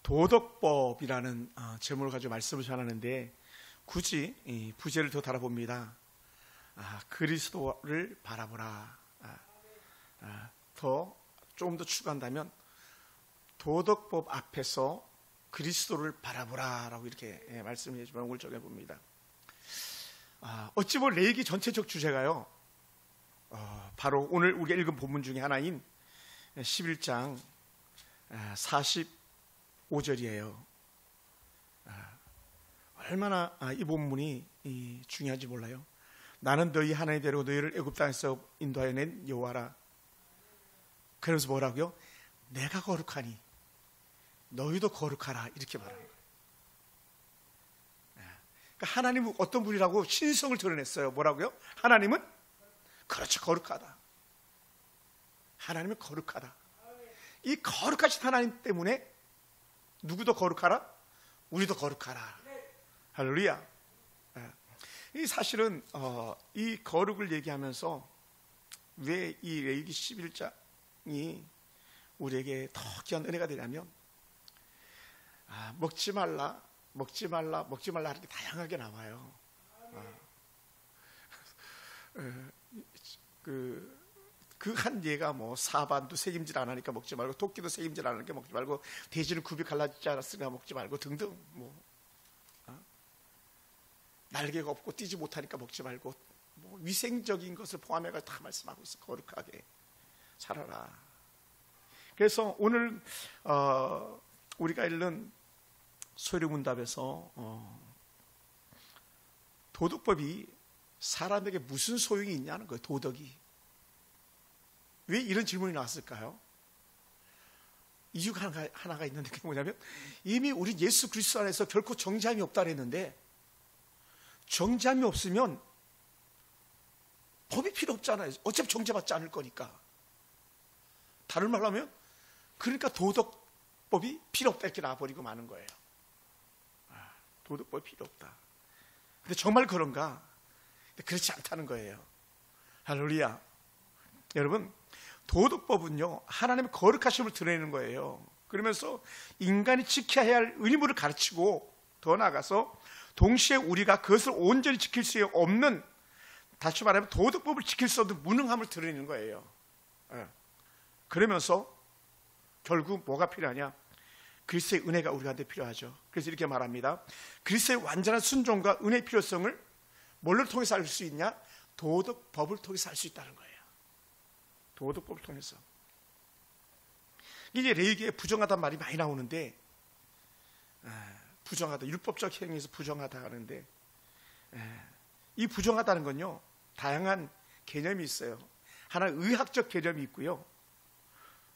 도덕법이라는 제목을 가지고 말씀을 전하는데 굳이 이 부제를 더 달아봅니다. 그리스도를 바라보라. 조금 더 추가한다면 도덕법 앞에서 그리스도를 바라보라 라고 이렇게 말씀해 주면 오늘 적어봅니다. 어찌 보면 레위기 전체적 주제가요, 바로 오늘 우리가 읽은 본문 중에 하나인 11장 45절이에요. 얼마나 이 본문이 중요한지 몰라요. 나는 너희 하나님 되려고 너희를 애굽 땅에서 인도하여 낸 여호와라. 그러면서 뭐라고요? 내가 거룩하니 너희도 거룩하라, 이렇게 말하는 거예요. 그러니까 하나님은 어떤 분이라고 신성을 드러냈어요. 뭐라고요? 하나님은 그렇죠, 거룩하다. 하나님은 거룩하다. 이 거룩하신 하나님 때문에 누구도 거룩하라? 우리도 거룩하라. 할렐루야. 이 사실은 이 거룩을 얘기하면서 왜 이 레위기 11장이 우리에게 더 귀한 은혜가 되냐면, 먹지 말라 하는 게 다양하게 나와요. 그 한 예가 뭐 사반도 새김질 안 하니까 먹지 말고, 토끼도 새김질 안 하니까 먹지 말고, 돼지는 굽이 갈라지지 않았으니까 먹지 말고 등등, 날개가 없고 뛰지 못하니까 먹지 말고, 위생적인 것을 포함해서 다 말씀하고 있어. 거룩하게 살아라. 그래서 오늘 우리가 읽는 소리문답에서 도덕법이 사람에게 무슨 소용이 있냐는 거예요. 도덕이 왜 이런 질문이 나왔을까요? 이유가 하나가 있는데, 그게 뭐냐면, 이미 우리 예수 그리스도 안에서 결코 정죄함이 없다 그랬는데, 정죄함이 없으면 법이 필요 없잖아요. 어차피 정죄받지 않을 거니까. 다른 말로 하면, 그러니까 도덕법이 필요 없다 이렇게 놔버리고 마는 거예요. 도덕법이 필요 없다. 근데 정말 그런가? 그렇지 않다는 거예요. 할렐루야. 여러분, 도덕법은요, 하나님의 거룩하심을 드러내는 거예요. 그러면서 인간이 지켜야 할 의무를 가르치고, 더 나아가서 동시에 우리가 그것을 온전히 지킬 수 없는, 다시 말하면 도덕법을 지킬 수 없는 무능함을 드러내는 거예요. 그러면서 결국 뭐가 필요하냐? 그리스도의 은혜가 우리한테 필요하죠. 그래서 이렇게 말합니다. 그리스도의 완전한 순종과 은혜의 필요성을 뭘로 통해서 알 수 있냐? 도덕법을 통해서 알 수 있다는 거예요. 도덕법을 통해서. 이제 레위기에 부정하다는 말이 많이 나오는데, 부정하다, 율법적 행위에서 부정하다 하는데, 이 부정하다는 건요, 다양한 개념이 있어요. 하나는 의학적 개념이 있고요,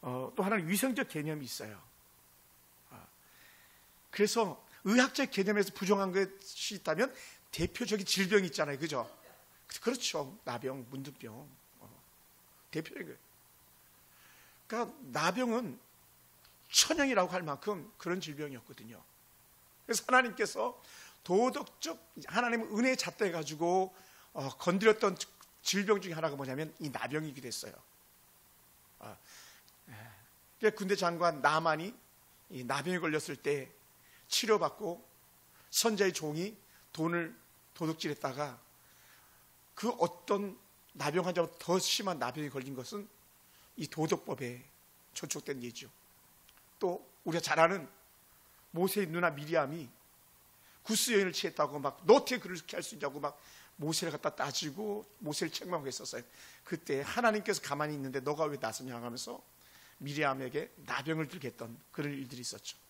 또 하나는 위생적 개념이 있어요. 그래서 의학적 개념에서 부정한 것이 있다면 대표적인 질병이 있잖아요. 그죠? 그렇죠. 나병, 문둥병. 대표적인 거예요. 그러니까 나병은 천형이라고 할 만큼 그런 질병이었거든요. 그래서 하나님께서 도덕적, 하나님의 은혜에 잣대가지고 건드렸던 질병 중에 하나가 뭐냐면 이 나병이기도 했어요. 군대 장관 나만이 이 나병에 걸렸을 때 치료받고 선자의 종이 돈을 도둑질했다가 그 어떤 나병 환자보다 더 심한 나병에 걸린 것은 이 도덕법에 저촉된 예죠. 또 우리가 잘 아는 모세의 누나 미리암이 구스 여인을 취했다고 막 너 어떻게 그렇게 할 수 있냐고 막 모세를 갖다 따지고 모세를 책망하고 했었어요. 그때 하나님께서 가만히 있는데 너가 왜 나서냐 하면서 미리암에게 나병을 들게 했던 그런 일들이 있었죠.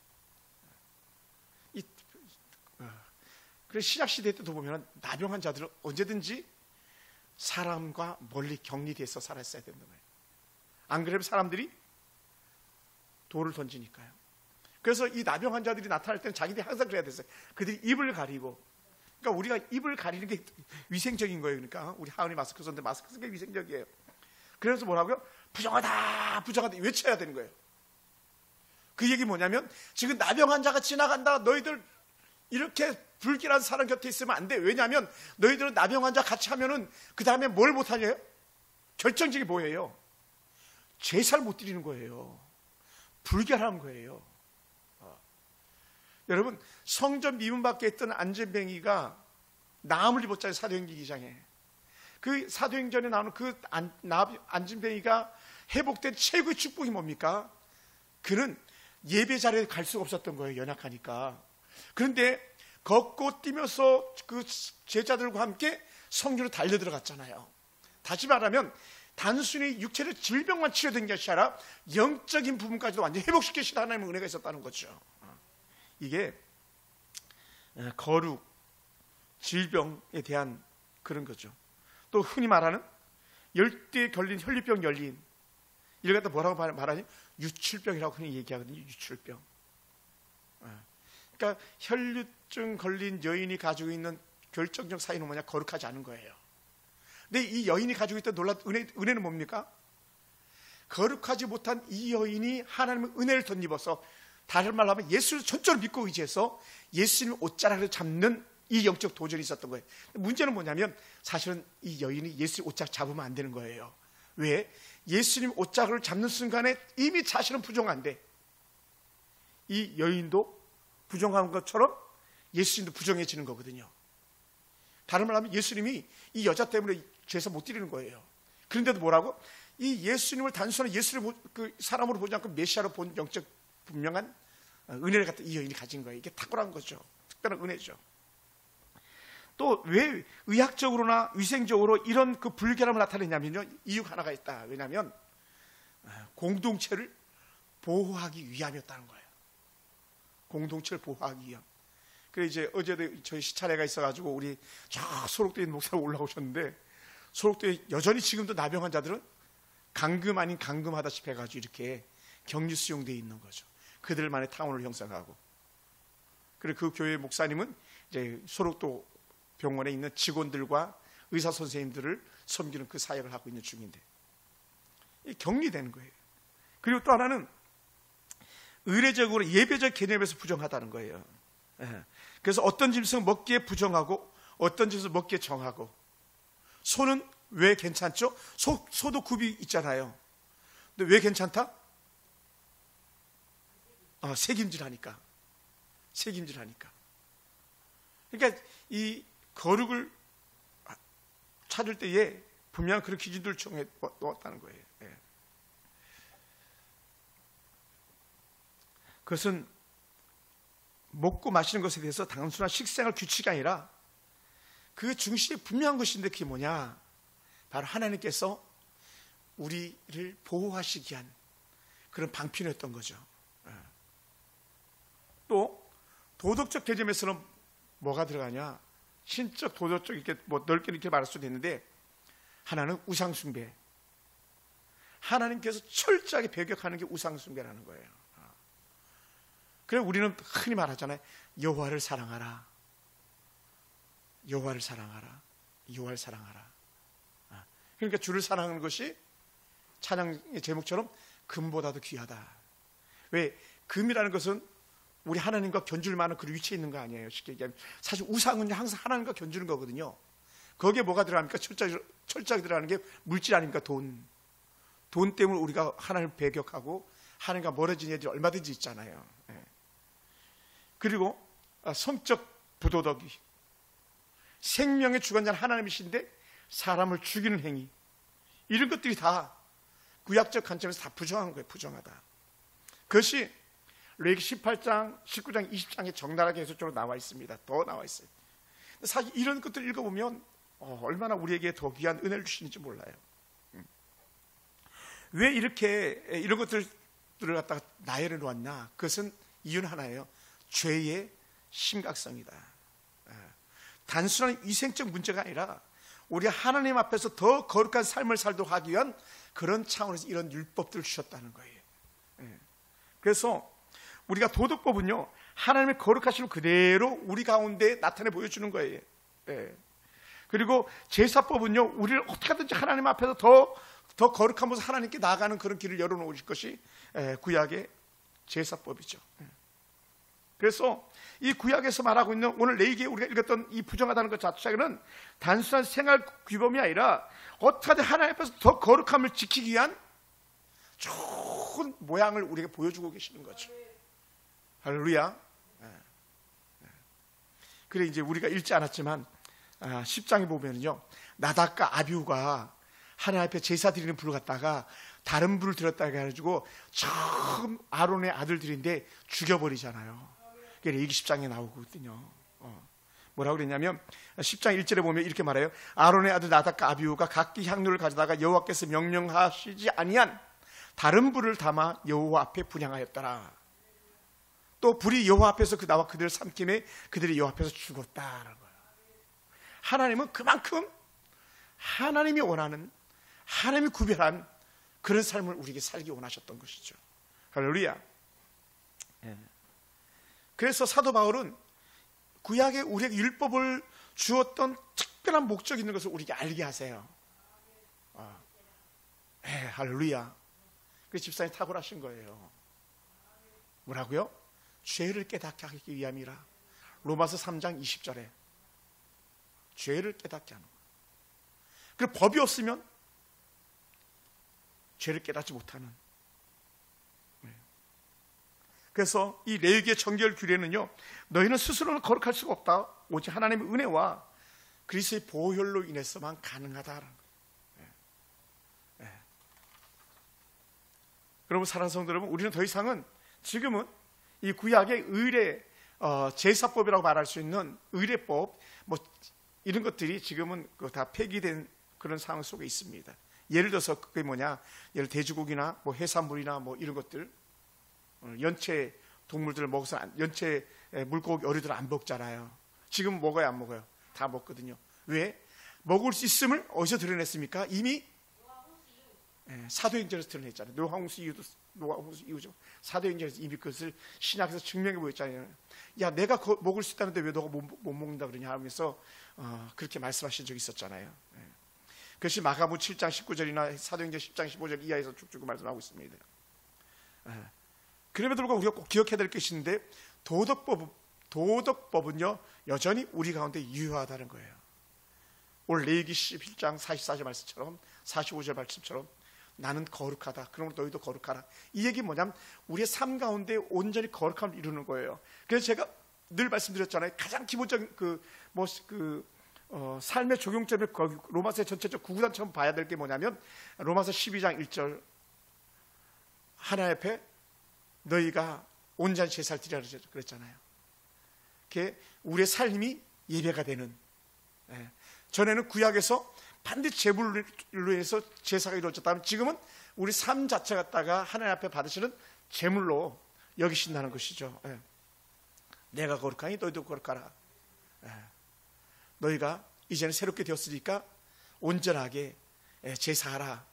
그래서 신약시대 때도 보면 나병 환자들은 언제든지 사람과 멀리 격리돼서 살았어야 된다는 거예요. 안 그러면 사람들이 돌을 던지니까요. 그래서 이 나병 환자들이 나타날 때는 자기들이 항상 그래야 됐어요. 그들이 입을 가리고, 그러니까 우리가 입을 가리는 게 위생적인 거예요. 그러니까 우리 하은이 마스크 썼는데 마스크 쓰는 게 위생적이에요. 그래서 뭐라고요? 부정하다, 부정하다 외쳐야 되는 거예요. 그 얘기 뭐냐면, 지금 나병 환자가 지나간다. 너희들 이렇게 불길한 사람 곁에 있으면 안 돼. 왜냐하면 너희들은 나병 환자 같이 하면은 그 다음에 뭘 못하냐요? 결정적인 뭐예요? 제사를 못 드리는 거예요. 불결한 거예요. 여러분, 성전 미문 밖에 있던 안전뱅이가 나무를 입었잖아요. 사도행전 2장에. 그 사도행전에 나오는 그 안전뱅이가 회복된 최고의 축복이 뭡니까? 그는 예배 자리에 갈 수가 없었던 거예요. 연약하니까. 그런데 걷고 뛰면서 그 제자들과 함께 성전으로 달려들어갔잖아요. 다시 말하면 단순히 육체의 질병만 치료된 것이 아니라 영적인 부분까지도 완전히 회복시키시는 하나님의 은혜가 있었다는 거죠. 이게 거룩, 질병에 대한 그런 거죠. 또 흔히 말하는 열대에 걸린 혈류병 열린, 이걸 갖다 뭐라고 말하니? 유출병이라고 흔히 얘기하거든요. 유출병. 그러니까 혈류증 걸린 여인이 가지고 있는 결정적 사유는 뭐냐? 거룩하지 않은 거예요. 근데 이 여인이 가지고 있던 놀라운 은혜는 뭡니까? 거룩하지 못한 이 여인이 하나님의 은혜를 덧입어서, 다른 말로 하면 예수를 전적으로 믿고 의지해서 예수님 옷자락을 잡는 이 영적 도전이 있었던 거예요. 문제는 뭐냐면 사실은 이 여인이 예수님 옷자락 잡으면 안 되는 거예요. 왜? 예수님 옷자락을 잡는 순간에 이미 자신은 부정한데 이 여인도 부정한 것처럼 예수님도 부정해지는 거거든요. 다른 말로 하면 예수님이 이 여자 때문에 죄에서 못 드리는 거예요. 그런데도 뭐라고? 이 예수님을 단순한 예수를 그 사람으로 보지 않고 메시아로 본 영적 분명한 은혜를 갖다 이 여인이 가진 거예요. 이게 탁월한 거죠. 특별한 은혜죠. 또 왜 의학적으로나 위생적으로 이런 그 불결함을 나타내냐면요, 이유가 하나가 있다. 왜냐하면 공동체를 보호하기 위함이었다는 거예요. 공동체를 보호하기 위함. 그래 이제 어제도 저희 시차례가 있어가지고 우리 저 소록도에 있는 목사가 올라오셨는데, 소록도에 여전히 지금도 나병 환자들은 감금 아닌 감금하다시피 해가지고 이렇게 격리 수용되어 있는 거죠. 그들만의 타운을 형성하고. 그리고 그 교회 목사님은 이제 소록도 병원에 있는 직원들과 의사 선생님들을 섬기는 그 사역을 하고 있는 중인데, 격리되는 거예요. 그리고 또 하나는 의례적으로 예배적 개념에서 부정하다는 거예요. 그래서 어떤 짐승은 먹기에 부정하고 어떤 짐승은 먹기에 정하고. 소는 왜 괜찮죠? 소도 굽이 있잖아요. 근데 왜 괜찮다? 색임질하니까. 색임질하니까. 그러니까 이 거룩을 찾을 때에 분명한 그런 기준들을 정해 놓았다는 거예요. 그것은 먹고 마시는 것에 대해서 단순한 식생활 규칙이 아니라 그 중심에 분명한 것인데, 그게 뭐냐? 바로 하나님께서 우리를 보호하시기 위한 그런 방편이었던 거죠. 또 도덕적 개념에서는 뭐가 들어가냐? 신적, 도덕적, 이렇게 뭐 넓게 이렇게 말할 수도 있는데, 하나는 우상숭배. 하나님께서 철저하게 배격하는 게 우상숭배라는 거예요. 그래서 우리는 흔히 말하잖아요. 여호와를 사랑하라. 여호와를 사랑하라. 여호와를 사랑하라. 그러니까 주를 사랑하는 것이 찬양의 제목처럼 금보다도 귀하다. 왜? 금이라는 것은 우리 하나님과 견줄 만한 그 위치에 있는 거 아니에요. 쉽게 얘기하면. 사실 우상은 항상 하나님과 견주는 거거든요. 거기에 뭐가 들어갑니까? 철저하게 들어가는 게 물질 아닙니까? 돈. 돈 때문에 우리가 하나님을 배격하고 하나님과 멀어진 애들이 얼마든지 있잖아요. 그리고 성적 부도덕이, 생명의 주관자는 하나님이신데 사람을 죽이는 행위, 이런 것들이 다 구약적 관점에서 다 부정한 거예요. 부정하다. 그것이 레위기 18장, 19장, 20장에 적나라하게 해설적으로 나와 있습니다. 더 나와 있어요. 사실 이런 것들 읽어보면 얼마나 우리에게 더 귀한 은혜를 주시는지 몰라요. 왜 이렇게 이런 것들을 갖다가 나열해 놓았나? 그것은 이유는 하나예요. 죄의 심각성이다. 단순한 위생적 문제가 아니라 우리 하나님 앞에서 더 거룩한 삶을 살도록 하기 위한 그런 차원에서 이런 율법들을 주셨다는 거예요. 그래서 우리가 도덕법은요, 하나님의 거룩하심을 그대로 우리 가운데 나타내 보여주는 거예요. 그리고 제사법은요, 우리를 어떻게 하든지 하나님 앞에서 더 거룩한 모습, 하나님께 나아가는 그런 길을 열어놓으실 것이 구약의 제사법이죠. 그래서 이 구약에서 말하고 있는 오늘 레위기에 우리가 읽었던 이 부정하다는 것 자체는 단순한 생활 규범이 아니라 어떻게 하든 하나님 앞에서 더 거룩함을 지키기 위한 좋은 모양을 우리에게 보여주고 계시는 거죠. 할렐루야. 그래 이제 우리가 읽지 않았지만 10장에 보면요, 나답과 아비후가 하나님 앞에 제사 드리는 불을 갖다가 다른 불을 들었다 해가지고 처음 아론의 아들들인데 죽여버리잖아요. 그게 레위기 10장에 나오거든요. 뭐라고 그랬냐면 10장 1절에 보면 이렇게 말해요. 아론의 아들 나답과 아비후가 각기 향료를 가져다가 여호와께서 명령하시지 아니한 다른 불을 담아 여호와 앞에 분향하였더라. 또 불이 여호와 앞에서 나와 그들을 삼킴에 그들이 여호와 앞에서 죽었다라는 거예요. 하나님은 그만큼 하나님이 원하는, 하나님이 구별한 그런 삶을 우리에게 살기 원하셨던 것이죠. 할렐루야. 그래서 사도 바울은 구약에 우리에게 율법을 주었던 특별한 목적이 있는 것을 우리에게 알게 하세요. 할렐루야. 그래서 집사님 탁월하신 거예요. 뭐라고요? 죄를 깨닫게 하기 위함이라. 로마서 3장 20절에 죄를 깨닫게 하는 거예요. 그리고 법이 없으면 죄를 깨닫지 못하는. 그래서 이 레위기의 정결 규례는요, 너희는 스스로는 거룩할 수가 없다. 오직 하나님의 은혜와 그리스도의 보혈로 인해서만 가능하다라는 거예요. 그러면 사랑하는 성도 여러분, 우리는 더 이상은 지금은 이 구약의 의례, 제사법이라고 말할 수 있는 의례법, 뭐 이런 것들이 지금은 다 폐기된 그런 상황 속에 있습니다. 예를 들어서 그게 뭐냐, 예를 돼지고기나 뭐 해산물이나 뭐 이런 것들, 연체 동물들을 먹어서 연체 물고기 어류들을 안 먹잖아요. 지금 먹어요, 안 먹어요? 다 먹거든요. 왜? 먹을 수 있음을 어디서 드러냈습니까? 이미 사도행전에서 드러냈잖아요. 노아홍수 이유죠. 사도행전에서 이미 그것을 신약에서 증명해 보였잖아요. 야, 내가 먹을 수 있다는데 왜 너가 못 먹는다 그러냐 하면서 그렇게 말씀하신 적이 있었잖아요. 그것이 마가복음 7장 19절이나 사도행전 10장 15절 이하에서 쭉쭉 말씀하고 있습니다. 그럼에도 불구하고 우리가 꼭 기억해야 될 것이 있는데, 도덕법은요 여전히 우리 가운데 유효하다는 거예요. 오늘 레위기 11장 44절 말씀처럼, 45절 말씀처럼 나는 거룩하다. 그러므로 너희도 거룩하라. 이 얘기 뭐냐면 우리의 삶 가운데 온전히 거룩함을 이루는 거예요. 그래서 제가 늘 말씀드렸잖아요. 가장 기본적인 삶의 적용점을 로마서의 전체적 구구단처럼 봐야 될 게 뭐냐면, 로마서 12장 1절 하나님 앞에 너희가 온전히 제사를 드리라 그랬잖아요. 그게 우리의 삶이 예배가 되는. 전에는 구약에서 반드시 제물로 해서 제사가 이루어졌다면, 지금은 우리 삶 자체 갖다가 하나님 앞에 받으시는 제물로 여기신다는 것이죠. 내가 거룩하니 너희도 거룩하라. 너희가 이제는 새롭게 되었으니까 온전하게 제사하라.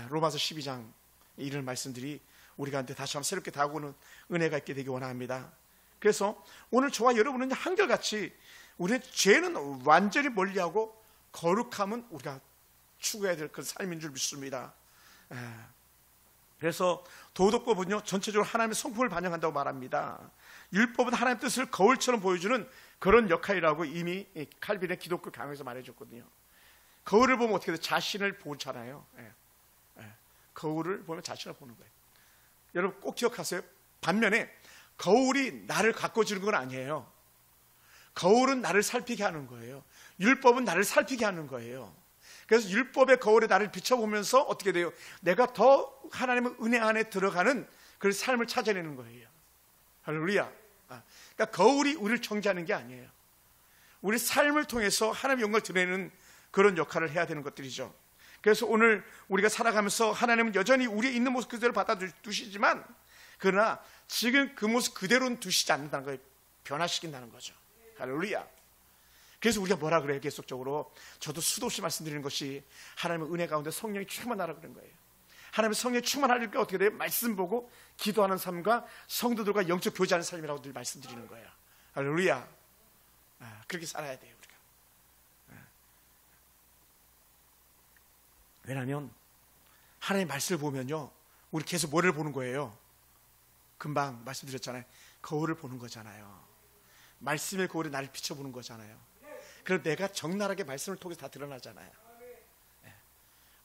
로마서 12장 이런 말씀들이 우리 가운데 다시 한번 새롭게 다가오는 은혜가 있게 되기 원합니다. 그래서 오늘 저와 여러분은 한결같이 우리의 죄는 완전히 멀리하고 거룩함은 우리가 추구해야 될 그런 삶인 줄 믿습니다. 그래서 도덕법은요 전체적으로 하나님의 성품을 반영한다고 말합니다. 율법은 하나님의 뜻을 거울처럼 보여주는 그런 역할이라고 이미 칼빈의 기독교 강의에서 말해줬거든요. 거울을 보면 어떻게 돼요? 자신을 보잖아요. 거울을 보면 자신을 보는 거예요. 여러분 꼭 기억하세요. 반면에 거울이 나를 가꿔주는 건 아니에요. 거울은 나를 살피게 하는 거예요. 율법은 나를 살피게 하는 거예요. 그래서 율법의 거울에 나를 비춰보면서 어떻게 돼요? 내가 더 하나님의 은혜 안에 들어가는 그런 삶을 찾아내는 거예요. 할렐루야. 그러니까 거울이 우리를 정죄하는 게 아니에요. 우리 삶을 통해서 하나님의 영광을 드러내는 그런 역할을 해야 되는 것들이죠. 그래서 오늘 우리가 살아가면서 하나님은 여전히 우리의 있는 모습 그대로 받아두시지만, 그러나 지금 그 모습 그대로는 두시지 않는다는 거예요. 변화시킨다는 거죠. 할렐루야. 그래서 우리가 뭐라 그래요? 계속적으로 저도 수도 없이 말씀드리는 것이 하나님의 은혜 가운데 성령이 충만하라 그런 거예요. 하나님의 성령이 충만하니까 어떻게 돼요? 말씀 보고 기도하는 삶과 성도들과 영적 교제하는 삶이라고 늘 말씀드리는 거예요. 할렐루야. 그렇게 살아야 돼요, 우리가. 왜냐하면 하나님의 말씀을 보면요 우리 계속 뭐를 보는 거예요? 금방 말씀드렸잖아요. 거울을 보는 거잖아요. 말씀의 거울에 나를 비춰보는 거잖아요. 그럼 내가 적나라하게 말씀을 통해서 다 드러나잖아요.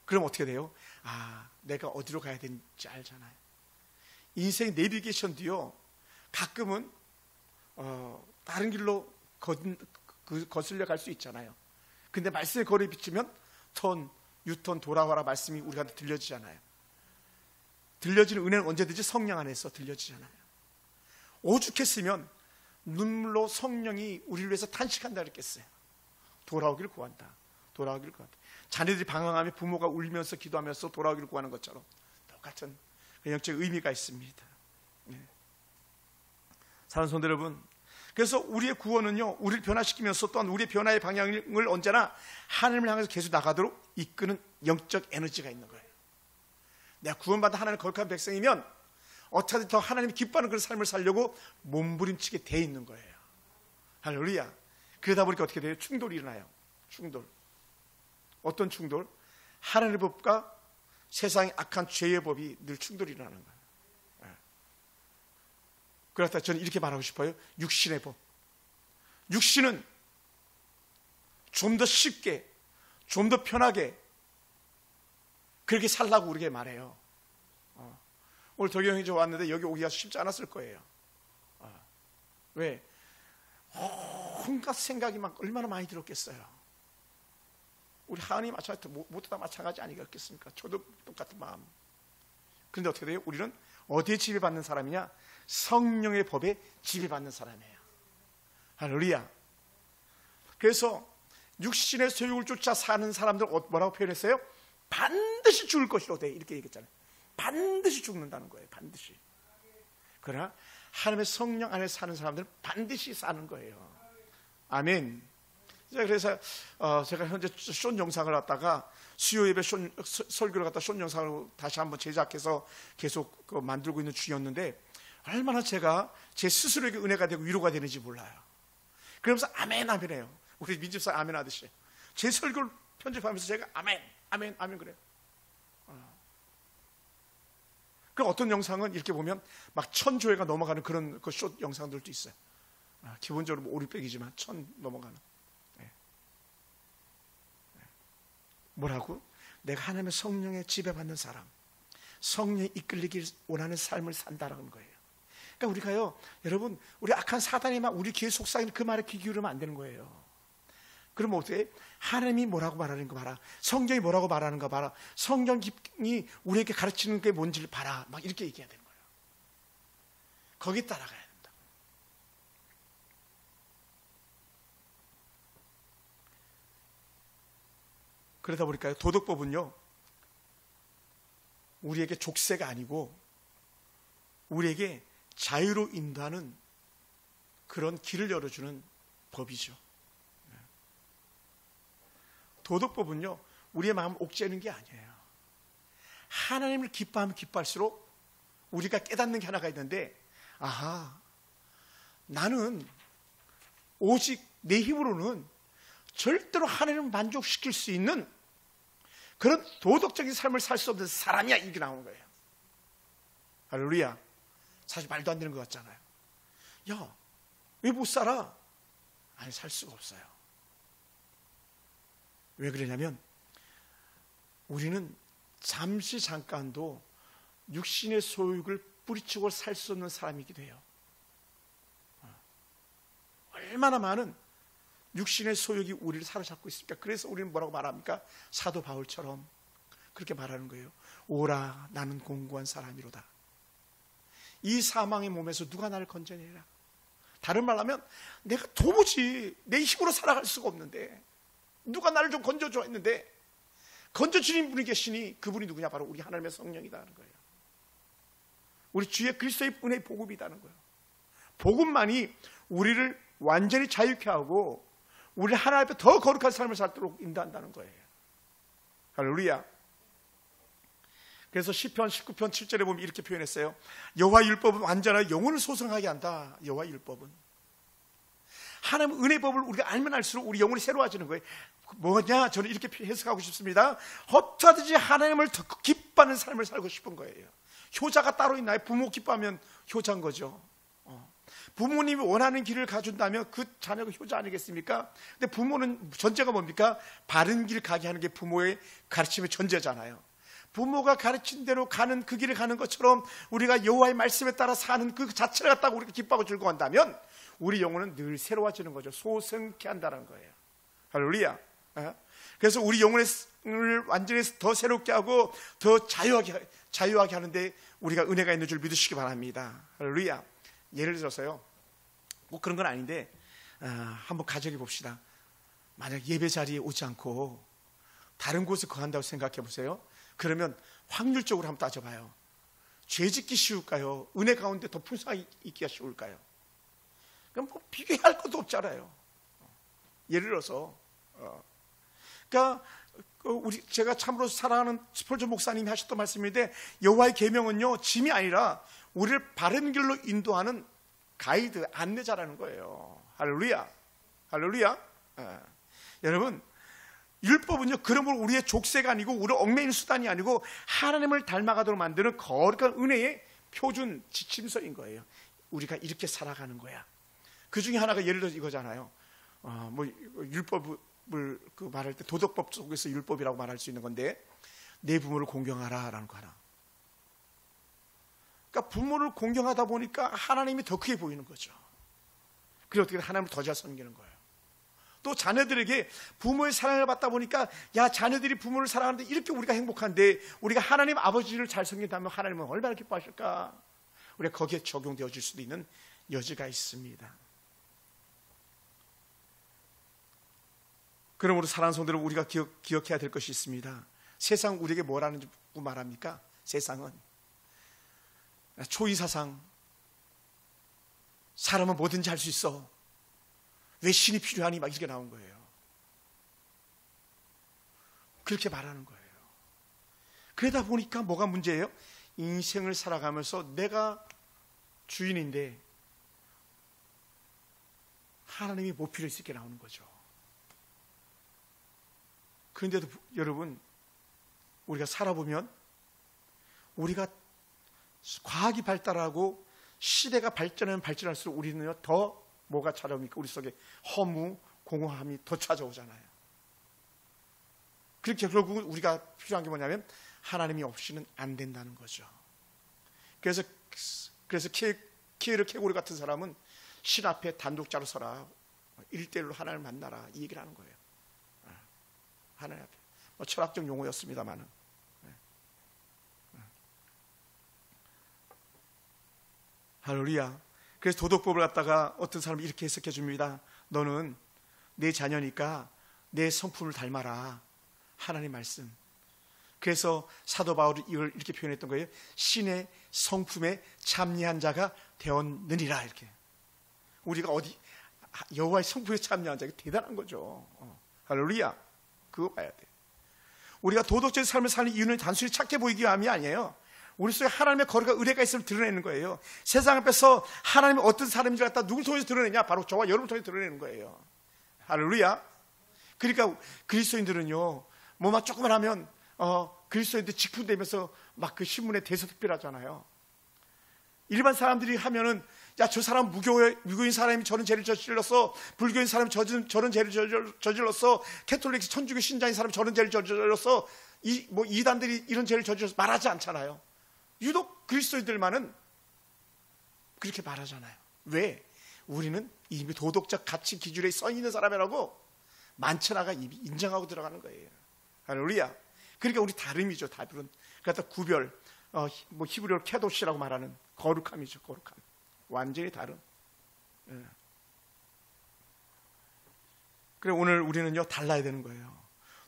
그럼 어떻게 돼요? 내가 어디로 가야 되는지 알잖아요. 인생 내비게이션도요 가끔은 다른 길로 거슬려 갈 수 있잖아요. 근데 말씀의 거리에 비치면 유턴 돌아와라 말씀이 우리한테 들려지잖아요. 들려지는 은혜는 언제든지 성령 안에서 들려지잖아요. 오죽했으면 눈물로 성령이 우리를 위해서 탄식한다 그랬겠어요. 돌아오기를 구한다. 돌아오기를 구한다. 자녀들이 방황하며 부모가 울면서 기도하면서 돌아오기를 구하는 것처럼 똑같은 영적 의미가 있습니다. 네. 사랑하는 성도 여러분, 그래서 우리의 구원은요, 우리를 변화시키면서 또한 우리의 변화의 방향을 언제나 하나님을 향해서 계속 나가도록 이끄는 영적 에너지가 있는 거예요. 내가 구원받은 하나님의 거룩한 백성이면 어떻게든 더 하나님이 기뻐하는 그런 삶을 살려고 몸부림치게 돼 있는 거예요. 할렐루야. 그러다 보니까 어떻게 돼요? 충돌이 일어나요. 충돌. 어떤 충돌? 하나님의 법과 세상의 악한 죄의 법이 늘 충돌이 일어나는 거예요. 그렇다 저는 이렇게 말하고 싶어요. 육신의 법. 육신은 좀 더 쉽게, 좀 더 편하게 그렇게 살라고 우리에게 말해요. 오늘 덕영이 저 왔는데 여기 오기가 쉽지 않았을 거예요. 왜? 온갖 생각이 막 얼마나 많이 들었겠어요. 우리 하은이 마찬가지, 모두 다 마찬가지 아니겠습니까? 저도 똑같은 마음. 그런데 어떻게 돼요? 우리는 어디에 지배받는 사람이냐? 성령의 법에 지배받는 사람이에요. 할렐루야. 그래서 육신의 소욕을 쫓아 사는 사람들 뭐라고 표현했어요? 반드시 죽을 것이로되 이렇게 얘기했잖아요. 반드시 죽는다는 거예요. 반드시. 그러나 하나님의 성령 안에 사는 사람들은 반드시 사는 거예요. 아멘. 그래서 제가 현재 숏 영상을 갖다가 수요 예배 설교를 갖다 숏 영상을 다시 한번 제작해서 계속 만들고 있는 중이었는데 얼마나 제가 제 스스로에게 은혜가 되고 위로가 되는지 몰라요. 그러면서 아멘 아멘 해요. 우리 민집사 아멘 하듯이 제 설교를 편집하면서 제가 아멘 아멘 아멘 그래요. 그럼 어떤 영상은 이렇게 보면 막 1000조회가 넘어가는 그런 그 숏 영상들도 있어요. 기본적으로 5, 600이지만 1000 넘어가는. 뭐라고? 내가 하나님의 성령에 지배받는 사람, 성령에 이끌리길 원하는 삶을 산다라는 거예요. 그러니까 우리가요, 여러분, 우리 악한 사단이 막 우리 귀에 속삭이는 그 말에 귀 기울이면 안 되는 거예요. 그러면 어떻게? 하나님이 뭐라고 말하는 거 봐라. 성경이 뭐라고 말하는 거 봐라. 성경이 우리에게 가르치는 게 뭔지를 봐라. 막 이렇게 얘기해야 되는 거예요. 거기에 따라가야 된다. 그러다 보니까 도덕법은요, 우리에게 족쇄가 아니고 우리에게 자유로 인도하는 그런 길을 열어주는 법이죠. 도덕법은요, 우리의 마음을 옥죄는 게 아니에요. 하나님을 기뻐하면 기뻐할수록 우리가 깨닫는 게 하나가 있는데, 아하, 나는 오직 내 힘으로는 절대로 하나님을 만족시킬 수 있는 그런 도덕적인 삶을 살 수 없는 사람이야. 이게 나오는 거예요. 할렐루야. 사실 말도 안 되는 것 같잖아요. 야, 왜 못 살아? 아니, 살 수가 없어요. 왜 그러냐면 우리는 잠시 잠깐도 육신의 소욕을 뿌리치고 살 수 없는 사람이기도 해요. 얼마나 많은 육신의 소욕이 우리를 사로잡고 있습니까? 그래서 우리는 뭐라고 말합니까? 사도 바울처럼 그렇게 말하는 거예요. 오라, 나는 공고한 사람이로다. 이 사망의 몸에서 누가 나를 건져내라. 다른 말로 하면 내가 도무지 내 힘으로 살아갈 수가 없는데 누가 나를 좀 건져줘 했는데 건져주는 분이 계시니 그분이 누구냐? 바로 우리 하나님의 성령이라는 거예요. 우리 주의 그리스도의 은혜의 복음이라는 거예요. 복음만이 우리를 완전히 자유케 하고 우리 하나님 앞에 더 거룩한 삶을 살도록 인도한다는 거예요. 할렐루야. 그래서 시편 19편 7절에 보면 이렇게 표현했어요. 여호와 율법은 완전하여 영혼을 소성하게 한다. 여호와 율법은 하나님 은혜법을 우리가 알면 알수록 우리 영혼이 새로워지는 거예요. 뭐냐? 저는 이렇게 해석하고 싶습니다. 어쩌든지 하나님을 더 기뻐하는 삶을 살고 싶은 거예요. 효자가 따로 있나요? 부모 기뻐하면 효자인 거죠. 부모님이 원하는 길을 가준다면 그 자녀가 효자 아니겠습니까? 근데 부모는 전제가 뭡니까? 바른 길 가게 하는 게 부모의 가르침의 전제잖아요. 부모가 가르친 대로 가는 그 길을 가는 것처럼 우리가 여호와의 말씀에 따라 사는 그 자체를 갖다가 우리가 기뻐하고 즐거워한다면 우리 영혼은 늘 새로워지는 거죠. 소생케 한다는 거예요. 할렐루야. 그래서 우리 영혼을 완전히 더 새롭게 하고 더 자유하게 하는데 우리가 은혜가 있는 줄 믿으시기 바랍니다. 할렐루야. 예를 들어서요, 뭐 그런 건 아닌데 한번 가정해 봅시다. 만약 예배 자리에 오지 않고 다른 곳에 거한다고 생각해 보세요. 그러면 확률적으로 한번 따져봐요. 죄 짓기 쉬울까요? 은혜 가운데 더 풍성하게 있기가 쉬울까요? 그럼 뭐 비교할 것도 없잖아요. 예를 들어서 그러니까 제가 참으로 사랑하는 스펄전 목사님이 하셨던 말씀인데, 여호와의 계명은요 짐이 아니라 우리를 바른 길로 인도하는 가이드, 안내자라는 거예요. 할렐루야. 할렐루야. 여러분, 율법은요 그러므로 우리의 족쇄가 아니고 우리 얽매이는 수단이 아니고 하나님을 닮아가도록 만드는 거룩한 은혜의 표준 지침서인 거예요. 우리가 이렇게 살아가는 거야. 그 중에 하나가 예를 들어서 이거잖아요. 뭐 율법을 그 말할 때 도덕법 속에서 율법이라고 말할 수 있는 건데, 내 부모를 공경하라라는 거 하나. 그러니까 부모를 공경하다 보니까 하나님이 더 크게 보이는 거죠. 그리고 어떻게 하나님을 더 잘 섬기는 거예요. 또 자녀들에게 부모의 사랑을 받다 보니까, 야, 자녀들이 부모를 사랑하는데 이렇게 우리가 행복한데 우리가 하나님 아버지를 잘 섬긴다면 하나님은 얼마나 기뻐하실까? 우리가 거기에 적용되어질 수도 있는 여지가 있습니다. 그러므로 사랑하는 성도들, 우리가 기억해야 될 것이 있습니다. 세상 우리에게 뭐라는 말합니까? 세상은 초이사상, 사람은 뭐든지 할 수 있어, 왜 신이 필요하니? 막 이렇게 나온 거예요. 그렇게 말하는 거예요. 그러다 보니까 뭐가 문제예요? 인생을 살아가면서 내가 주인인데 하나님이 못 필요할 수 있게 나오는 거죠. 그런데도 여러분, 우리가 살아보면 우리가 과학이 발달하고 시대가 발전하면 발전할수록 우리는요 더 뭐가 찾아옵니까? 우리 속에 허무, 공허함이 더 찾아오잖아요. 그렇게 결국 우리가 필요한 게 뭐냐면 하나님이 없이는 안 된다는 거죠. 그래서 키에르 케고르 같은 사람은 신 앞에 단독자로 서라, 1대1로 하나님을 만나라, 이 얘기를 하는 거예요. 하나님 앞에. 뭐 철학적 용어였습니다만은. 할렐루야. 그래서 도덕법을 갖다가 어떤 사람이 이렇게 해석해 줍니다. 너는 내 자녀니까 내 성품을 닮아라. 하나님 말씀. 그래서 사도 바울이 이걸 이렇게 표현했던 거예요. 신의 성품에 참여한 자가 되었느니라. 이렇게. 우리가 여호와의 성품에 참여한 자가 대단한 거죠. 할렐루야. 그거 봐야 돼. 우리가 도덕적인 삶을 사는 이유는 단순히 착해 보이기 위함이 아니에요. 우리 속에 하나님의 거룩과 의뢰가 있음을 드러내는 거예요. 세상 앞에서 하나님이 어떤 사람인지 갖다 누굴 통해서 드러내냐? 바로 저와 여러분을 통해서 드러내는 거예요. 할렐루야. 그러니까 그리스도인들은요, 뭐만 조금만 하면 그리스도인들 직분되면서 막 그 신문에 대서특필하잖아요. 일반 사람들이 하면은, 야, 저 사람 무교인 사람이 저런 죄를 저질렀어, 불교인 사람이 저런 죄를 저질렀어, 캐톨릭 천주교 신자인 사람이 저런 죄를 저질렀어, 이단들이 이런 죄를 저질렀어, 말하지 않잖아요. 유독 그리스도인들만은 그렇게 말하잖아요. 왜? 우리는 이미 도덕적 가치 기준에 써 있는 사람이라고 만천하가 이미 인정하고 들어가는 거예요. 할렐루야. 그러니까 우리 다름이죠. 다른. 그러니까 구별, 뭐 히브리어로 케도시라고 말하는 거룩함이죠. 거룩함. 완전히 다른. 그래, 오늘 우리는요 달라야 되는 거예요.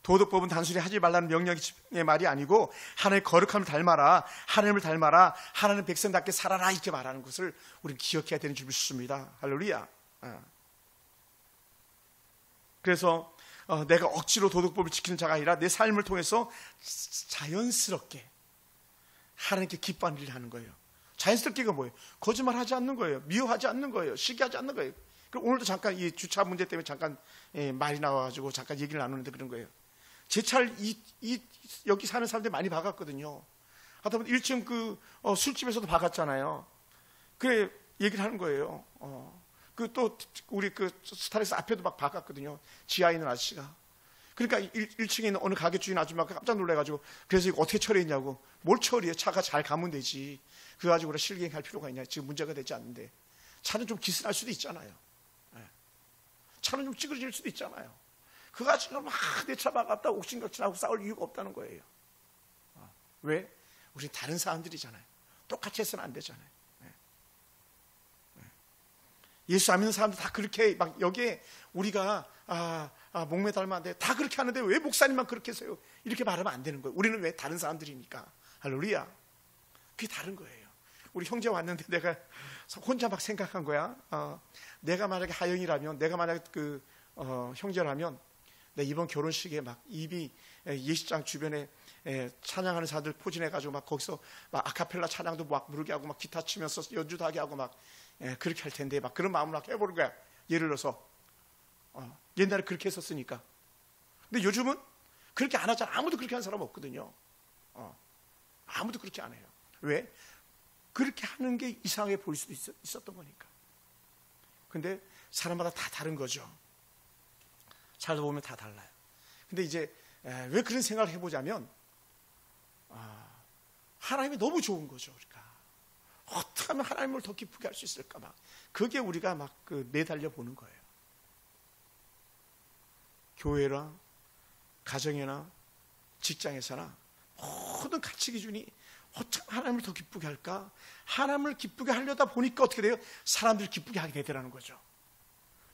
도덕법은 단순히 하지 말라는 명령의 말이 아니고, 하나님의 거룩함을 닮아라, 하나님을 닮아라, 하나님 백성답게 살아라, 이렇게 말하는 것을 우리는 기억해야 되는 줄 믿습니다. 할렐루야. 그래서 내가 억지로 도덕법을 지키는 자가 아니라 내 삶을 통해서 자연스럽게 하나님께 기뻐하는 일을 하는 거예요. 자연스럽게가 뭐예요? 거짓말하지 않는 거예요. 미워하지 않는 거예요. 시기하지 않는 거예요. 그럼 오늘도 잠깐 이 주차 문제 때문에 잠깐 말이 나와가지고 잠깐 얘기를 나누는데 그런 거예요. 제 차를 여기 사는 사람들이 많이 박았거든요. 하다 보면 1층 술집에서도 박았잖아요. 그래 얘기를 하는 거예요. 또 우리 스타렉스 앞에도 막 박았거든요. 지하에 있는 아저씨가. 그러니까 1층에 있는 어느 가게 주인 아줌마가 깜짝 놀라가지고, 그래서 이거 어떻게 처리했냐고. 뭘 처리해? 차가 잘 가면 되지. 그거 가지고 실갱할 필요가 있냐. 지금 문제가 되지 않는데. 차는 좀 기스날 수도 있잖아요. 차는 좀 찌그러질 수도 있잖아요. 그거 가지고 막 내 차 막았다 옥신각신하고 싸울 이유가 없다는 거예요. 왜? 우린 다른 사람들이잖아요. 똑같이 해서는 안 되잖아요. 예수 안 믿는 사람들 다 그렇게 막 여기에 우리가 목매달면 안 돼. 다 그렇게 하는데 왜 목사님만 그렇게 하세요? 이렇게 말하면 안 되는 거예요. 우리는 왜 다른 사람들이니까. 할렐루야. 그게 다른 거예요. 우리 형제 왔는데 내가 혼자 막 생각한 거야. 내가 만약에 하영이라면, 내가 만약에 형제라면, 내 이번 결혼식에 막 입이 예식장 주변에 찬양하는 사람들 포진해가지고 막 거기서 막 아카펠라 찬양도 막 부르게 하고 막 기타 치면서 연주도 하게 하고 막 그렇게 할 텐데 막 그런 마음을 막 해보는 거야. 예를 들어서 옛날에 그렇게 했었으니까. 근데 요즘은 그렇게 안 하잖아. 아무도 그렇게 하는 사람 없거든요. 아무도 그렇게 안 해요. 왜? 그렇게 하는 게 이상하게 보일 수도 있었던 거니까. 근데 사람마다 다 다른 거죠. 살다 보면 다 달라요. 근데 이제 왜 그런 생각을 해보자면 하나님이 너무 좋은 거죠. 우리가 어떻게 하면 하나님을 더 기쁘게 할 수 있을까 막 그게 우리가 막 매달려 보는 거예요. 교회나 가정이나 직장에서나 모든 가치 기준이 어떻게 하나님을 더 기쁘게 할까? 하나님을 기쁘게 하려다 보니까 어떻게 돼요? 사람들을 기쁘게 하게 되더라는 거죠.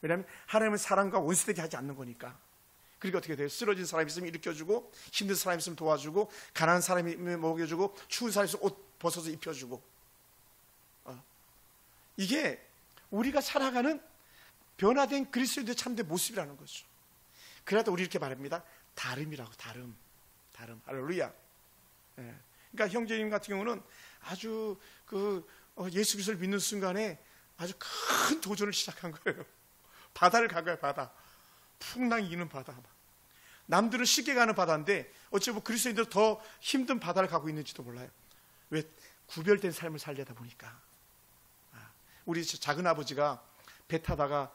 왜냐하면 하나님은 사람과 원수되게 하지 않는 거니까. 그러니까 어떻게 돼요? 쓰러진 사람이 있으면 일으켜주고, 힘든 사람이 있으면 도와주고, 가난한 사람이 있으면 먹여주고, 추운 사람이 있으면 옷 벗어서 입혀주고. 이게 우리가 살아가는 변화된 그리스도의 참된 모습이라는 거죠. 그래도 우리 이렇게 말합니다. 다름이라고. 다름. 할렐루야. 그러니까 형제님 같은 경우는 아주 예수 그리스도를 믿는 순간에 아주 큰 도전을 시작한 거예요. 바다를 간 거예요. 바다. 풍랑이 이는 바다. 남들은 쉽게 가는 바다인데 어찌 보면 그리스도인들은 더 힘든 바다를 가고 있는지도 몰라요. 왜? 구별된 삶을 살려다 보니까. 우리 작은 아버지가 배 타다가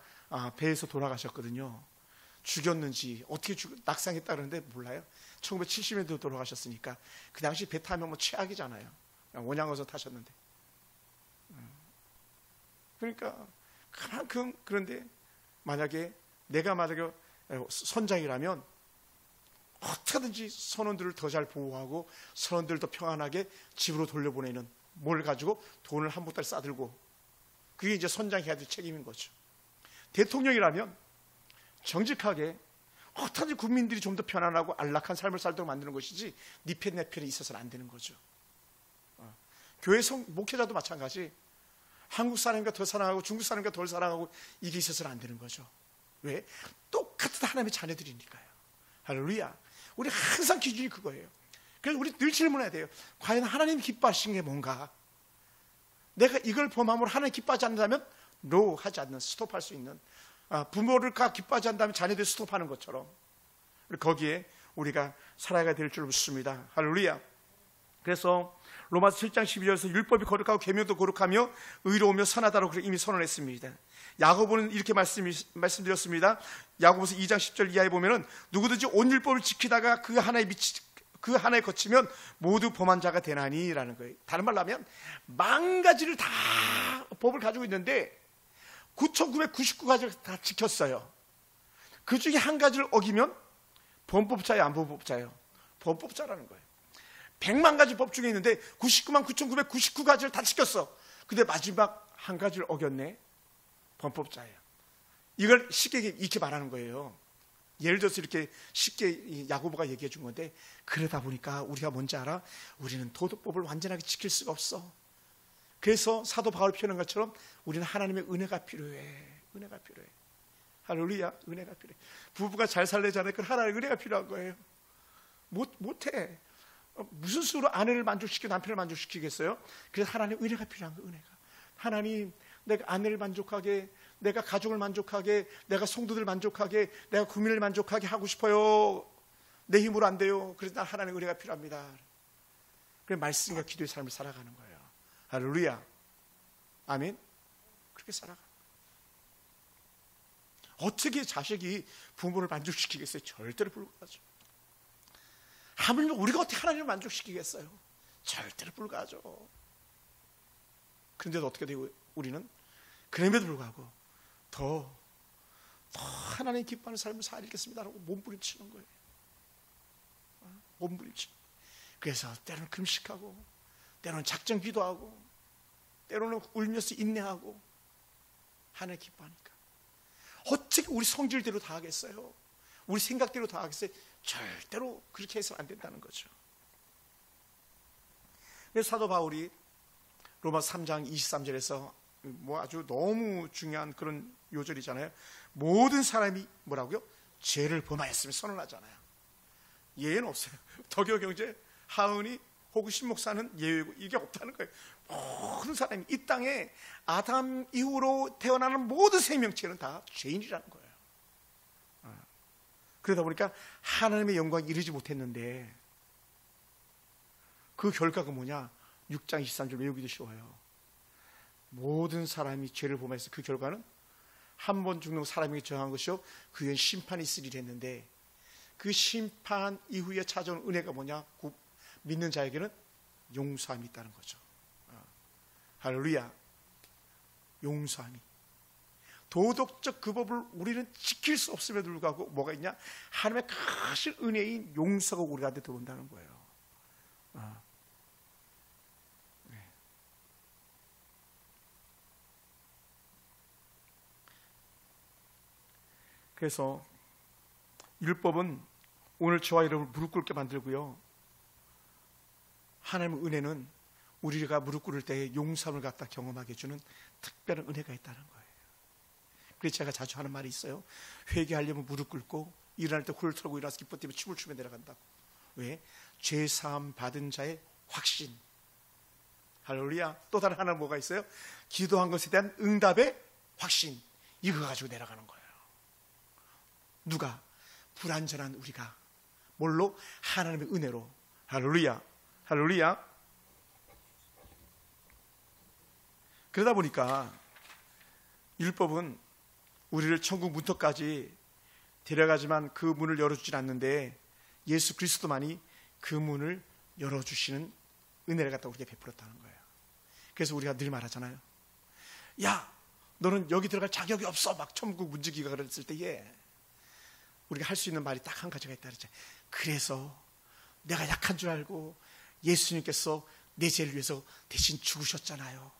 배에서 돌아가셨거든요. 죽였는지 어떻게 낙상했다 그러는데 몰라요. 1970년대에 돌아가셨으니까 그 당시 배 타면 뭐 최악이잖아요. 원양어선 타셨는데. 그러니까 그만큼. 그런데 만약에 내가 선장이라면 어떻게든지 선원들을 더 잘 보호하고 선원들을 더 평안하게 집으로 돌려보내는, 뭘 가지고 돈을 한 보따리 싸들고, 그게 이제 선장이 해야 될 책임인 거죠. 대통령이라면 정직하게 어떻게든지 국민들이 좀 더 편안하고 안락한 삶을 살도록 만드는 것이지 네 편 내 편이 있어서는 안 되는 거죠. 교회 목회자도 마찬가지. 한국 사람과 더 사랑하고 중국 사람과 덜 사랑하고 이게 있어서는 안 되는 거죠. 왜? 똑같은 하나님의 자녀들이니까요. 할렐루야. 우리 항상 기준이 그거예요. 그래서 우리 늘 질문해야 돼요. 과연 하나님 기뻐하시는 게 뭔가? 내가 이걸 범함으로 하나님 기뻐하지 않는다면 no 하지 않는, 스톱할 수 있는, 부모를 기뻐하지 않는다면 자녀들이 스톱하는 것처럼 거기에 우리가 살아가야 될 줄 믿습니다. 할렐루야. 그래서 로마서 7장 12절에서 율법이 거룩하고 계명도 거룩하며 의로우며 선하다고 이미 선언했습니다. 야고보는 이렇게 말씀드렸습니다. 야고보서 2장 10절 이하에 보면은 누구든지 온 율법을 지키다가 그 하나에 거치면 모두 범한 자가 되나니라는 거예요. 다른 말로 하면 만 가지를 다 법을 가지고 있는데 9,999가지를 다 지켰어요. 그 중에 한 가지를 어기면 범법자예요, 안 범법자예요? 범법자라는 거예요. 100만 가지 법 중에 있는데 99만 9,999가지를 다 지켰어. 근데 마지막 한 가지를 어겼네. 범법자예요. 이걸 쉽게 이렇게 말하는 거예요. 예를 들어서 이렇게 쉽게 야고보가 얘기해 준 건데, 그러다 보니까 우리가 뭔지 알아? 우리는 도덕법을 완전하게 지킬 수가 없어. 그래서 사도 바울이 표현한 것처럼 우리는 하나님의 은혜가 필요해. 은혜가 필요해. 할렐루야. 은혜가 필요해. 부부가 잘 살려잖아요. 그 하나님의 은혜가 필요한 거예요. 못해. 무슨 수로 아내를 만족시키고 남편을 만족시키겠어요? 그래서 하나님의 은혜가 필요한 거예요. 은혜가. 하나님, 내가 아내를 만족하게, 내가 가족을 만족하게, 내가 성도들 만족하게, 내가 국민을 만족하게 하고 싶어요. 내 힘으로 안 돼요. 그래서 난 하나님의 은혜가 필요합니다. 그래서 말씀과 기도의 삶을 살아가는 거예요. 할렐루야. 아멘. 그렇게 살아가. 어떻게 자식이 부모를 만족시키겠어요? 절대로 불가하죠. 하물며 우리가 어떻게 하나님을 만족시키겠어요? 절대로 불가하죠. 그런데도 어떻게 되고 우리는 그럼에도 불구하고 더 하나님 기뻐하는 삶을 살겠습니다라고 몸부림치는 거예요. 몸부림치는 거예요. 그래서 때로는 금식하고 때로는 작정 기도하고 때로는 울면서 인내하고 하나님 기뻐하니까 어떻게 우리 성질대로 다 하겠어요? 우리 생각대로 다 하겠어요? 절대로 그렇게 해서는 안 된다는 거죠. 그래서 사도 바울이 로마 3장 23절에서 뭐 아주 너무 중요한 그런 요절이잖아요. 모든 사람이 뭐라고요? 죄를 범하였으면 선언하잖아요. 예외는 없어요. 덕여경제 하은이 혹은 신목사는 예외고 이게 없다는 거예요. 모든 사람이 이 땅에 아담 이후로 태어나는 모든 생명체는 다 죄인이라는 거예요. 그러다 보니까 하나님의 영광에 이르지 못했는데 그 결과가 뭐냐? 6장 23절 외우기도 쉬워요. 모든 사람이 죄를 범해서 그 결과는 한 번 죽는 사람에게 정한 것이요 그 후엔 심판이 있으리라 했는데 그 심판 이후에 찾아온 은혜가 뭐냐? 믿는 자에게는 용서함이 있다는 거죠. 할렐루야. 용서함이. 도덕적 그 법을 우리는 지킬 수 없음에도 불구하고 뭐가 있냐? 하나님의 크신 은혜인 용서가 우리한테 들어온다는 거예요. 그래서 율법은 오늘 저와 여러분을 무릎 꿇게 만들고요. 하나님의 은혜는 우리가 무릎 꿇을 때에 용서함을 갖다 경험하게 해주는 특별한 은혜가 있다는 거예요. 그래서 제가 자주 하는 말이 있어요. 회개하려면 무릎 꿇고 일어날 때 홀을 털고 일어나서 기뻐 뛰며 춤을 추며 내려간다고. 왜? 죄사함 받은 자의 확신. 할렐루야. 또 다른 하나 뭐가 있어요? 기도한 것에 대한 응답의 확신. 이거 가지고 내려가는 거예요. 누가? 불완전한 우리가. 뭘로? 하나님의 은혜로. 할렐루야. 할렐루야. 그러다 보니까 율법은 우리를 천국 문턱까지 데려가지만 그 문을 열어주질 않는데 예수 그리스도만이 그 문을 열어주시는 은혜를 갖다 우리에게 베풀었다는 거예요. 그래서 우리가 늘 말하잖아요. 야, 너는 여기 들어갈 자격이 없어. 막 천국 문지기가 그랬을 때에 우리가 할 수 있는 말이 딱 한 가지가 있다 그랬죠. 그래서 내가 약한 줄 알고 예수님께서 내 죄를 위해서 대신 죽으셨잖아요.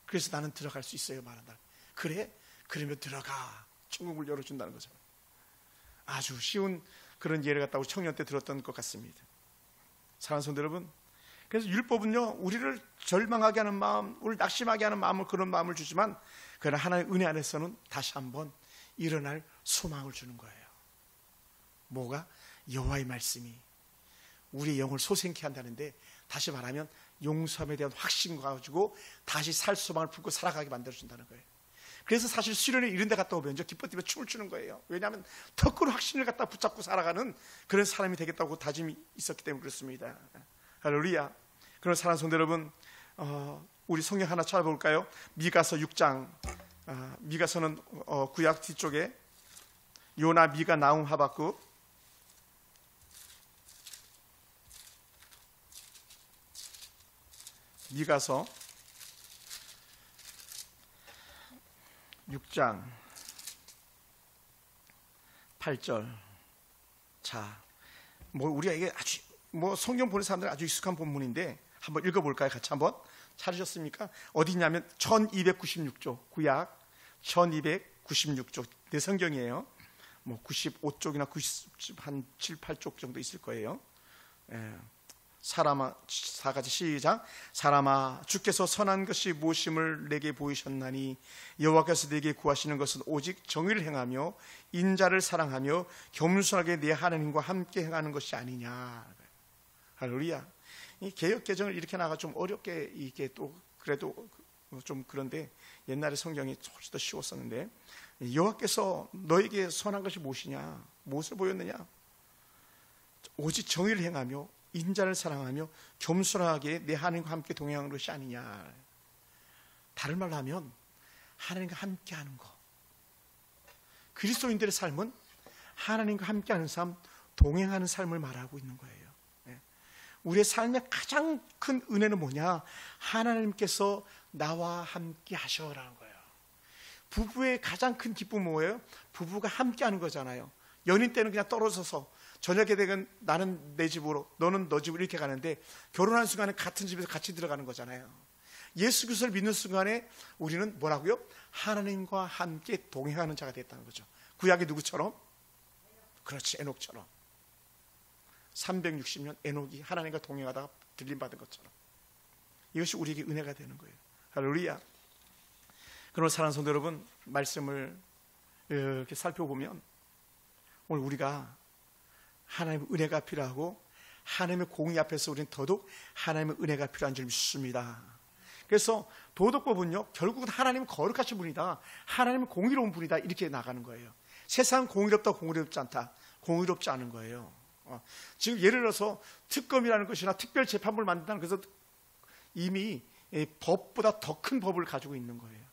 그래서 나는 들어갈 수 있어요. 말한다. 그래? 그러면 들어가. 천국을 열어준다는 거죠. 아주 쉬운 그런 예를 갖다 우리 청년 때 들었던 것 같습니다. 사랑하는 성도 여러분, 그래서 율법은요 우리를 절망하게 하는 마음, 우리를 낙심하게 하는 마음을, 그런 마음을 주지만 그러나 하나님의 은혜 안에서는 다시 한번 일어날 소망을 주는 거예요. 뭐가? 여호와의 말씀이 우리의 영을 소생케 한다는데, 다시 말하면 용서함에 대한 확신과 가지고 다시 살 소망을 품고 살아가게 만들어준다는 거예요. 그래서 사실 수련회 이런 데 갔다 오면 기뻐 뛰며 춤을 추는 거예요. 왜냐하면 더 큰 확신을 갖다 붙잡고 살아가는 그런 사람이 되겠다고 다짐이 있었기 때문에 그렇습니다. 할렐루야. 그런 사랑하는 성도 여러분, 우리 성경 하나 찾아볼까요? 미가서 6장. 미가서는 구약 뒤쪽에 요나, 미가, 나훔, 하박국. 미가서 6장 8절. 자, 우리가 이게 아주 성경 보는 사람들 아주 익숙한 본문인데 한번 읽어볼까요? 같이 한번. 찾으셨습니까? 어디 있냐면 1296조, 구약 1296조 내 성경이에요. 95쪽이나 97, 8쪽 정도 있을 거예요. 사람아, 다 같이 시작. 사람아, 주께서 선한 것이 무엇임을 내게 보이셨나니 여호와께서 내게 구하시는 것은 오직 정의를 행하며 인자를 사랑하며 겸손하게 내 하나님과 함께 행하는 것이 아니냐. 할렐루야. 이 개역 개정을 이렇게 나가 좀 어렵게 이게 또 그래도 좀 그런데 옛날에 성경이 훨씬 더 쉬웠었는데, 여호와께서 너에게 선한 것이 무엇이냐? 무엇을 보였느냐? 오직 정의를 행하며 인자를 사랑하며 겸손하게 내 하나님과 함께 동행하는 것이 아니냐. 다른 말로 하면 하나님과 함께 하는 것, 그리스도인들의 삶은 하나님과 함께하는 삶, 동행하는 삶을 말하고 있는 거예요. 우리의 삶의 가장 큰 은혜는 뭐냐? 하나님께서 나와 함께 하셔라는 거예요. 부부의 가장 큰 기쁨은 뭐예요? 부부가 함께하는 거잖아요. 연인 때는 그냥 떨어져서 저녁에 되면 나는 내 집으로, 너는 너 집으로 이렇게 가는데, 결혼한 순간에 같은 집에서 같이 들어가는 거잖아요. 예수 그리스도를 믿는 순간에 우리는 뭐라고요? 하나님과 함께 동행하는 자가 됐다는 거죠. 구약의 누구처럼? 그렇지, 에녹처럼. 360년 에녹이 하나님과 동행하다가 들림받은 것처럼. 이것이 우리에게 은혜가 되는 거예요. 할렐루야. 그러므로 사랑하는 성도 여러분, 말씀을 이렇게 살펴보면 오늘 우리가 하나님의 은혜가 필요하고 하나님의 공의 앞에서 우리는 더더욱 하나님의 은혜가 필요한 줄 믿습니다. 그래서 도덕법은요, 결국은 하나님은 거룩하신 분이다, 하나님은 공의로운 분이다, 이렇게 나가는 거예요. 세상은 공의롭다, 공의롭지 않다, 공의롭지 않은 거예요. 지금 예를 들어서 특검이라는 것이나 특별재판부를 만든다는 것은 이미 법보다 더 큰 법을 가지고 있는 거예요.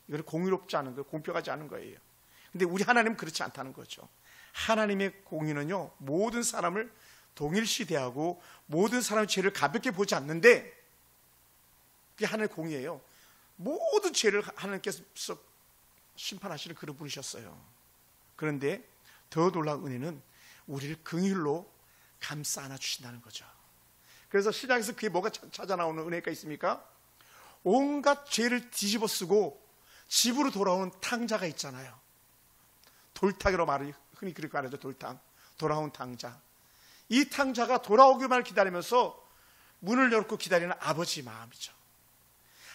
이거는 공의롭지 않은 거예요. 공평하지 않은 거예요. 근데 우리 하나님은 그렇지 않다는 거죠. 하나님의 공의는요, 모든 사람을 동일시 대하고 모든 사람의 죄를 가볍게 보지 않는데, 그게 하나님의 공의예요. 모든 죄를 하나님께서 심판하시는 그런 분이셨어요. 그런데 더 놀라운 은혜는 우리를 긍휼로 감싸 안아주신다는 거죠. 그래서 신약에서 그게 뭐가 찾아 나오는 은혜가 있습니까? 온갖 죄를 뒤집어 쓰고 집으로 돌아오는 탕자가 있잖아요. 돌탕이라고 말이 흔히 그렇게 말하죠. 돌탕, 돌아온 탕자. 이 탕자가 돌아오기만 기다리면서 문을 열고 기다리는 아버지 마음이죠.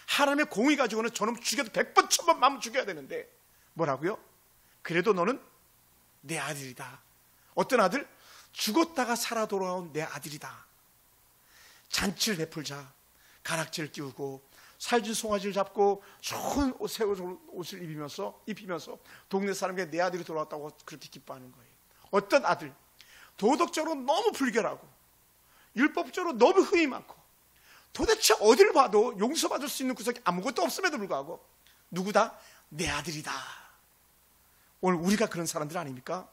하나님의 공의 가지고는 저놈 죽여도 100번 1000번 마음 죽여야 되는데 뭐라고요? 그래도 너는 내 아들이다. 어떤 아들? 죽었다가 살아 돌아온 내 아들이다. 잔치를 베풀자. 가락지를 끼우고 살진 송아지를 잡고 좋은 새 옷을 입히면서 동네 사람에게 내 아들이 돌아왔다고 그렇게 기뻐하는 거예요. 어떤 아들? 도덕적으로 너무 불결하고 율법적으로 너무 흠이 많고 도대체 어딜 봐도 용서받을 수 있는 구석이 아무것도 없음에도 불구하고 누구다? 내 아들이다. 오늘 우리가 그런 사람들 아닙니까?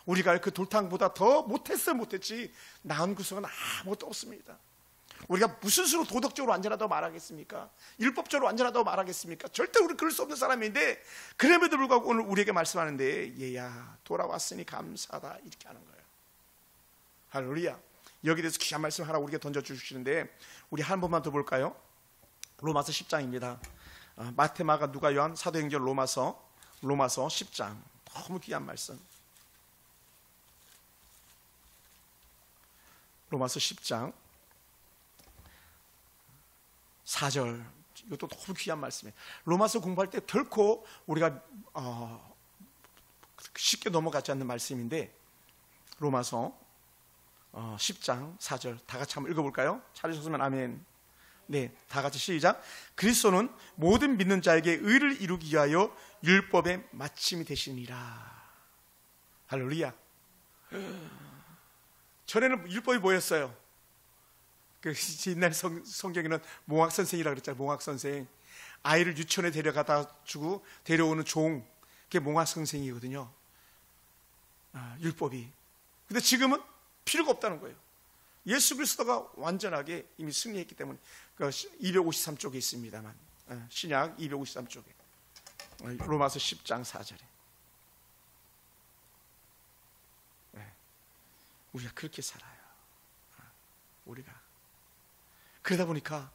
우리가 그 돌탕보다 더 못했지 나은 구석은 아무것도 없습니다. 우리가 무슨 수로 도덕적으로 완전하다고 말하겠습니까? 율법적으로 완전하다고 말하겠습니까? 절대 우리 그럴 수 없는 사람인데, 그럼에도 불구하고 오늘 우리에게 말씀하는데, 얘야 돌아왔으니 감사하다, 이렇게 하는 거예요. 할렐루야. 여기에 대해서 귀한 말씀 하나 우리에게 던져주시는데, 우리 한 번만 더 볼까요? 로마서 10장입니다 마태, 마가, 누가, 요한, 사도행전, 로마서 10장. 너무 귀한 말씀. 로마서 10장 4절. 이것도 너무 귀한 말씀이에요. 로마서 공부할 때 결코 우리가 쉽게 넘어가지 않는 말씀인데, 로마서 10장 4절 다 같이 한번 읽어볼까요? 찾으셨으면 아멘. 네, 다 같이 시작. 그리스도는 모든 믿는 자에게 의를 이루기 위하여 율법의 마침이 되시니라. 할렐루야. 전에는 율법이 뭐였어요? 그 옛날 성경에는 몽학 선생이라고 그랬잖아요. 몽학 선생. 아이를 유치원에 데려가다 주고 데려오는 종, 그게 몽학 선생이거든요. 율법이. 근데 지금은 필요가 없다는 거예요. 예수 그리스도가 완전하게 이미 승리했기 때문에. 253쪽에 있습니다만, 신약 253쪽에 로마서 10장 4절에 우리가 그렇게 살아요. 우리가 그러다 보니까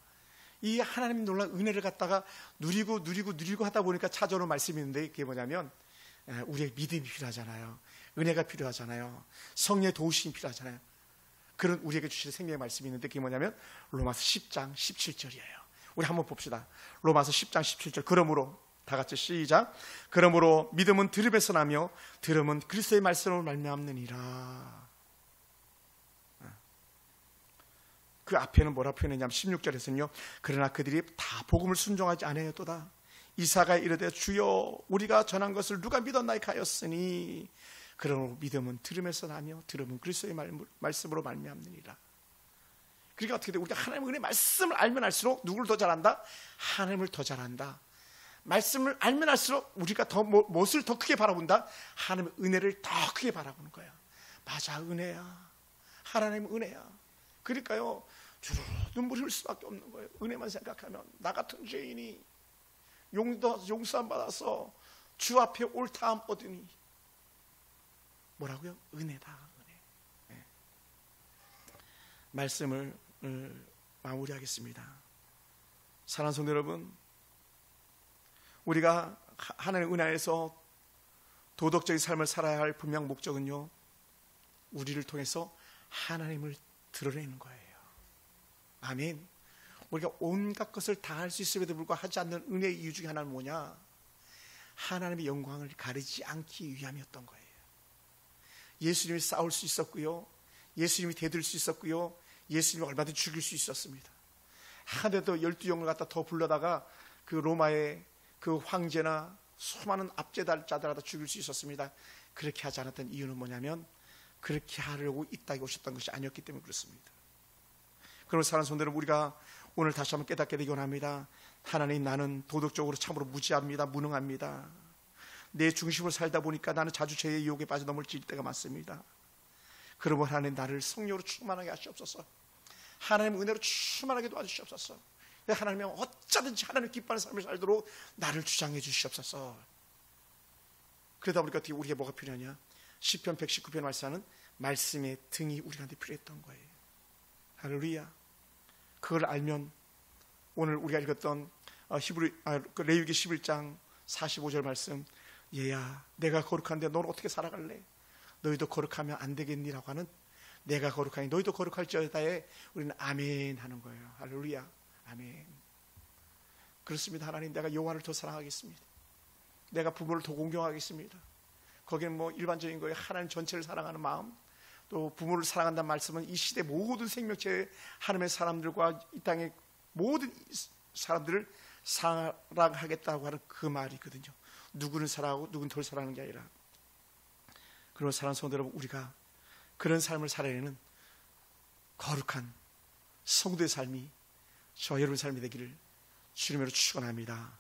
이 하나님 놀라운 은혜를 갖다가 누리고 하다 보니까 찾아오는 말씀이 있는데, 그게 뭐냐면 우리의 믿음이 필요하잖아요. 은혜가 필요하잖아요. 성령의 도우심이 필요하잖아요. 그런 우리에게 주실 생명의 말씀이 있는데, 그게 뭐냐면 로마서 10장 17절이에요. 우리 한번 봅시다. 로마서 10장 17절. 그러므로 다 같이 시작. 그러므로 믿음은 들음에서 나며 들음은 그리스도의 말씀을 말미암느니라. 그 앞에는 뭐라 표현했냐면 16절에서는요. 그러나 그들이 다 복음을 순종하지 않았도다. 이사가 이르되 주여 우리가 전한 것을 누가 믿었나이까 하였으니, 그러므로 믿음은 들음에서 나며 들음은 그리스도의 말씀으로 말미암느니라. 그러니까 어떻게 돼? 우리가 하나님의 은혜 말씀을 알면 알수록 누구를 더 잘한다? 하나님을 더 잘한다. 말씀을 알면 알수록 우리가 더 무엇을 더 크게 바라본다? 하나님의 은혜를 더 크게 바라보는 거야. 맞아, 은혜야. 하나님은 은혜야. 그러니까요, 주로 눈물이 흘 수밖에 없는 거예요. 은혜만 생각하면. 나 같은 죄인이 용서함 받아서 주 앞에 옳다함 얻으니 뭐라고요? 은혜다. 은혜. 네. 말씀을 마무리하겠습니다. 사랑하는 성도 여러분, 우리가 하나님의 은혜 안에서 도덕적인 삶을 살아야 할 분명 목적은요, 우리를 통해서 하나님을 드러내는 거예요. 아멘. 우리가 온갖 것을 다 할 수 있음에도 불구하고 하지 않는 은혜의 이유 중에 하나는 뭐냐? 하나님의 영광을 가리지 않기 위함이었던 거예요. 예수님이 싸울 수 있었고요, 예수님이 대들 수 있었고요, 예수님이 얼마든지 죽일 수 있었습니다. 하늘도 12영을 갖다 더 불러다가 그 로마의 그 황제나 수많은 압제자들을 다 죽일 수 있었습니다. 그렇게 하지 않았던 이유는 뭐냐면 그렇게 하려고 이 땅에 오셨던 것이 아니었기 때문에 그렇습니다. 그럼 사랑하는 성도 여러분, 우리가 오늘 다시 한번 깨닫게 되기 원합니다. 하나님, 나는 도덕적으로 참으로 무지합니다. 무능합니다. 내 중심으로 살다 보니까 나는 자주 죄의 유혹에 빠져 넘어질 때가 많습니다. 그러면 하나님, 나를 성령으로 충만하게 하시옵소서. 하나님 은혜로 충만하게 도와주시옵소서. 하나님은 어쩌든지 하나님 기뻐하는 삶을 살도록 나를 주장해 주시옵소서. 그러다 보니까 어떻게 우리에게 뭐가 필요하냐? 시편 119편 말씀하는 말씀의 등이 우리한테 필요했던 거예요. 할렐루야. 그걸 알면 오늘 우리가 읽었던 레위기 11장 45절 말씀, 얘야 내가 거룩한데 너는 어떻게 살아갈래? 너희도 거룩하면 안 되겠니라고 하는, 내가 거룩하니 너희도 거룩할지어다에 우리는 아멘 하는 거예요. 할렐루야. 아멘. 그렇습니다. 하나님, 내가 여호와를 더 사랑하겠습니다. 내가 부모를 더 공경하겠습니다. 거기는 뭐 일반적인 거예요. 하나님 전체를 사랑하는 마음, 또 부모를 사랑한다는 말씀은 이 시대 모든 생명체 하나님의 사람들과 이 땅의 모든 사람들을 사랑하겠다고 하는 그 말이거든요. 누구는 사랑하고 누구는 덜 사랑하는 게 아니라. 그리고 사랑하는 성도 여러분, 우리가 그런 삶을 살아내는 거룩한 성도의 삶이 저 여러분의 삶이 되기를 주님으로 축원합니다.